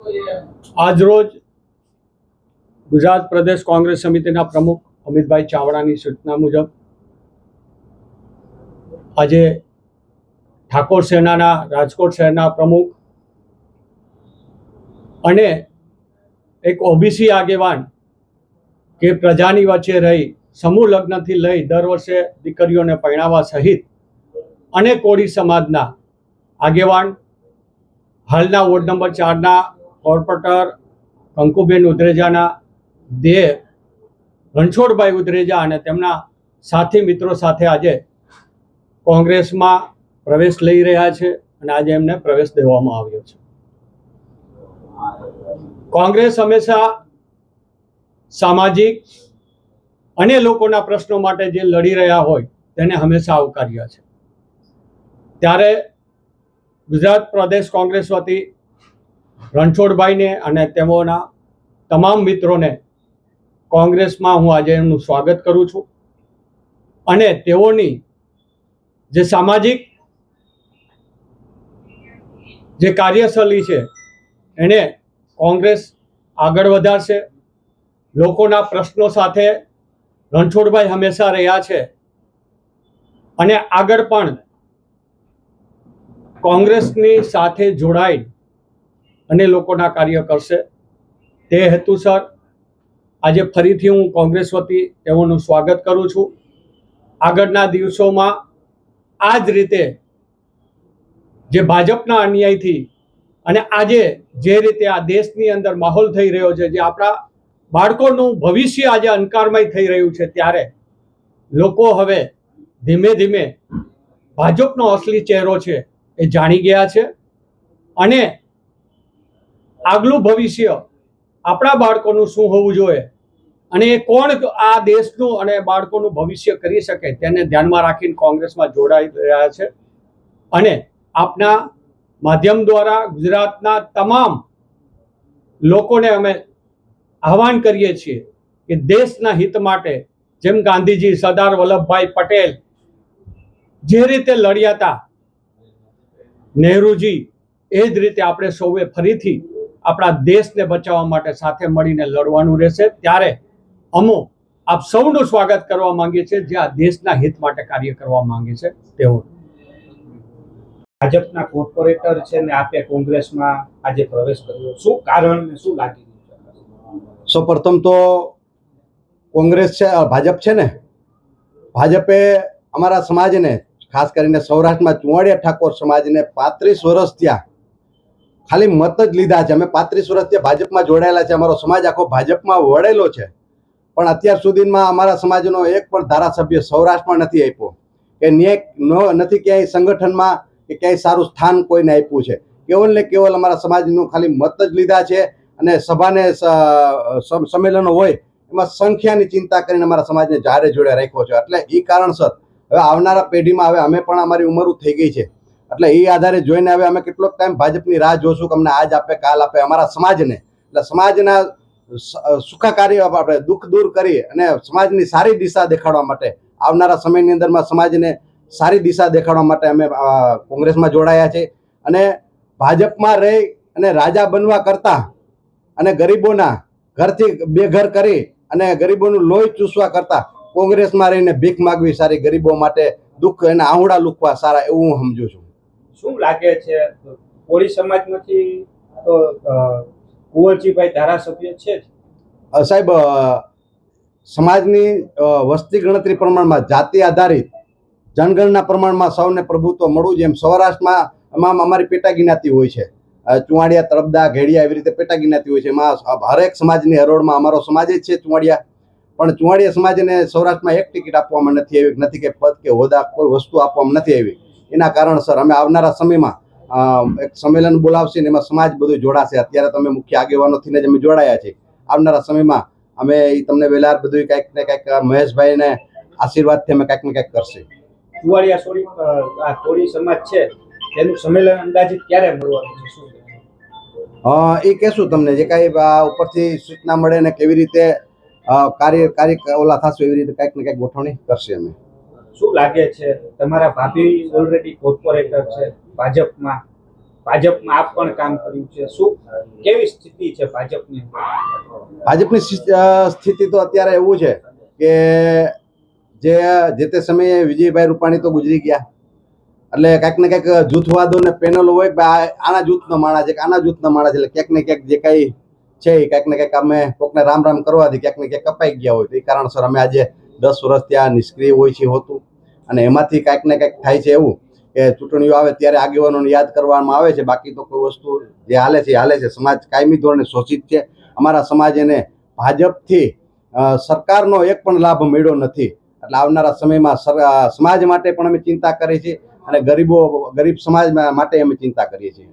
આજરોજ ગુજરાત પ્રદેશ કોંગ્રેસ સમિતિના પ્રમુખ અમિતભાઈ ચાવડાની સૂચના મુજબ આજે ઠાકોર સેનાના રાજકોટ શહેરના પ્રમુખ અને એક ઓબીસી આગેવાન કે પ્રજાની વચ્ચે રહી સમૂહ લગ્નથી લઈ દર વર્ષે દીકરીઓને પરણાવવા સહિત અને કોળી સમાજના આગેવાન હાલના વોર્ડ નંબર 4ના કોર્પોરેટર કંકુબેન ઉદરેજાના દેહ રણછોડભાઈ ઉદરેજા અને તેમના સાથી મિત્રો સાથે આજે કોંગ્રેસમાં પ્રવેશ લઈ રહ્યા છે અને આજે એમને પ્રવેશ દેવામાં આવ્યો છે. કોંગ્રેસ હંમેશા સામાજિક અને લોકોના પ્રશ્નો માટે જે લડી રહ્યા હોય તેને હંમેશા આવકાર્યા છે. ત્યારે ગુજરાત પ્રદેશ કોંગ્રેસ વતી રણછોડભાઈને અને તેઓના તમામ મિત્રોને કોંગ્રેસમાં હું આજે એમનું સ્વાગત કરું છું અને તેઓની જે સામાજિક જે કાર્યશૈલી છે એને કોંગ્રેસ આગળ વધારશે. લોકોના પ્રશ્નો સાથે રણછોડભાઈ હંમેશા રહ્યા છે અને આગળ પણ કોંગ્રેસની સાથે જોડાઈ અને લોકોના કાર્ય કરશે. તે હેતુસર આજે ફરીથી હું કોંગ્રેસ વતી તેઓનું સ્વાગત કરું છું. આગળના દિવસોમાં આ જ રીતે જે ભાજપના અન્યાયથી અને આજે જે રીતે આ દેશની અંદર માહોલ થઈ રહ્યો છે, જે આપણા બાળકોનું ભવિષ્ય આજે અંધકારમય થઈ રહ્યું છે, ત્યારે લોકો હવે ધીમે ધીમે ભાજપનો અસલી ચહેરો છે એ જાણી ગયા છે અને આગલું ભવિષ્ય આપણા બાળકોનું શું હોવું જોઈએ અને એ કોણ આ દેશનું અને બાળકોનું ભવિષ્ય કરી શકે તેને ધ્યાનમાં રાખીને કોંગ્રેસમાં જોડાઈ રહ્યા છે. અને આપના માધ્યમ દ્વારા ગુજરાતના તમામ લોકોને અમે આહવાન કરીએ છીએ કે દેશના હિત માટે જેમ ગાંધીજી, સરદાર વલ્લભભાઈ પટેલ જે રીતે લડ્યા હતા, નહેરુજી, એ જ રીતે આપણે સૌએ ફરીથી આપણા દેશને બચાવવા માટે સાથે મળીને લડવાનું રહેશે. ત્યારે અમો આપ સૌનું સ્વાગત કરવા માંગીએ છીએ જે આ દેશના હિત માટે કાર્ય કરવા માંગે છે તેઓ. ભાજપના કોર્પોરેટર છે ને આપે કોંગ્રેસમાં આજે પ્રવેશ કર્યો, શું કારણ ને શું લાગી રહ્યું છે? સૌપ્રથમ તો કોંગ્રેસ છે, ભાજપ છે ને, ભાજપે અમારા સમાજને ખાસ કરીને સૌરાષ્ટ્રમાં ચુવાડિયા ઠાકોર સમાજને 35 વર્ષ ત્યાં ખાલી મત જ લીધા છે. અમે 35 વર્ષથી ભાજપમાં જોડાયેલા છે. અમારો સમાજ આખો ભાજપમાં વળેલો છે, પણ અત્યાર સુધીમાં અમારા સમાજનો એક પણ ધારાસભ્ય સૌરાષ્ટ્રમાં નથી આપ્યો કે ન્યાય નથી ક્યાંય સંગઠનમાં કે ક્યાંય સારું સ્થાન કોઈને આપ્યું છે. કેવલ ને કેવલ અમારા સમાજનું ખાલી મત જ લીધા છે અને સભાને સંમેલનો હોય એમાં સંખ્યાની ચિંતા કરીને અમારા સમાજને જારે જોડે રાખ્યો છે. એટલે એ કારણસર હવે આવનારા પેઢીમાં હવે અમે પણ અમારી ઉંમર થઈ ગઈ છે, એટલે એ આધારે જોઈને હવે અમે કેટલોક ટાઈમ ભાજપની રાહ જોશું કે અમને આજ આપે કાલ આપે અમારા સમાજને, એટલે સમાજના સુખાકારી આપણે દુઃખ દૂર કરી અને સમાજની સારી દિશા દેખાડવા માટે આવનારા સમયની અંદરમાં સમાજને સારી દિશા દેખાડવા માટે અમે કોંગ્રેસમાં જોડાયા છે. અને ભાજપમાં રહી અને રાજા બનવા કરતાં અને ગરીબોના ઘરથી બેઘર કરી અને ગરીબોનું લોહી ચૂસવા કરતાં કોંગ્રેસમાં રહીને ભીખ માગવી સારી, ગરીબો માટે દુઃખ એના આહુડા લૂકવા સારા, એવું હું સમજુ છું. શું લાગે છે કોળી સમાજમાંથી તો કુંવરજીભાઈ ધારાસભ્ય છે જ સાહેબ, સમાજની વસ્તી ગણતરી પ્રમાણમાં જાતિ આધારિત જનગણના પ્રમાણમાં સૌને પ્રભુત્વ મળવું, જેમ સૌરાષ્ટ્રમાં અમારી પેટા જ્ઞાતિ હોય છે, ચુવાડિયા, તળપદા, ઘેડિયા, એવી રીતે પેટા જ્ઞાતિ હોય છે. એમાં હરેક સમાજની હરોળમાં અમારો સમાજ જ છે ચુવાડિયા, પણ ચુવાડિયા સમાજને સૌરાષ્ટ્રમાં એક ટિકિટ આપવામાં નથી આવી, નથી કે પદ કે હોદ્દા કોઈ વસ્તુ આપવામાં નથી આવી. એના કારણસર અમે આવનારા સમયમાં એક સંમેલન બોલાવશે ને એમાં સમાજ બધું જોડાશે. અત્યારે તમે મુખ્ય આગેવાનોથી જ અમે જોડાયા છીએ. આવનારા સમયમાં અમે તમને વેલાર બધું કંઈક ને કંઈક મહેશભાઈને આશીર્વાદથી અમે કંઈક ને કંઈક કરશે. ચુવાડિયા કોળી સમાજ છે તેનું સંમેલન અંદાજિત ક્યારે મળવાનું છે, શું? એ કહેશું તમને, જે કાંઈ ઉપરથી સૂચના મળે ને કેવી રીતે કાર્ય ઓલા થશે એવી રીતે કંઈક ને કંઈક ગોઠવણી કરશે અમે. શું લાગે છે તમારા ભાભી ઓલરેડી કોર્પોરેટર છે ભાજપમાં, ભાજપમાં આપ પણ કામ કર્યું છે, શું કેવી સ્થિતિ છે ભાજપની? ભાજપની સ્થિતિ તો અત્યારે એવું છે કે જે તે સમયે વિજયભાઈ રૂપાણી તો ગુજરી ગયા, એટલે કંઈક ને કંઈક જૂથવાદો ને પેનલો હોય કે આના જૂથનો માણસ છે કે આના જૂથનો માણસ છે, એટલે ક્યાંક ને ક્યાંક જે કાંઈ છે એ કંઈક ને કંઈક અમે કોકને રામ રામ કરવાથી ક્યાંક ને ક્યાંક કપાઈ ગયા હોય. તો એ કારણસર અમે આજે 10 વર્ષ ત્યાં નિષ્ક્રિય હોય છે હોતું, અને એમાંથી કંઈક ને કંઈક થાય છે એવું કે ચૂંટણીઓ આવે ત્યારે આગેવાનોને યાદ કરવામાં આવે છે. બાકી તો કોઈ વસ્તુ જે હાલે છે એ હાલે છે. સમાજ કાયમી ધોરણે શોષિત છે. અમારા સમાજને ભાજપથી સરકારનો એક પણ લાભ મળ્યો નથી. એટલે આવનારા સમયમાં સમાજ માટે પણ અમે ચિંતા કરીએ છીએ અને ગરીબ સમાજ માટે અમે ચિંતા કરીએ છીએ.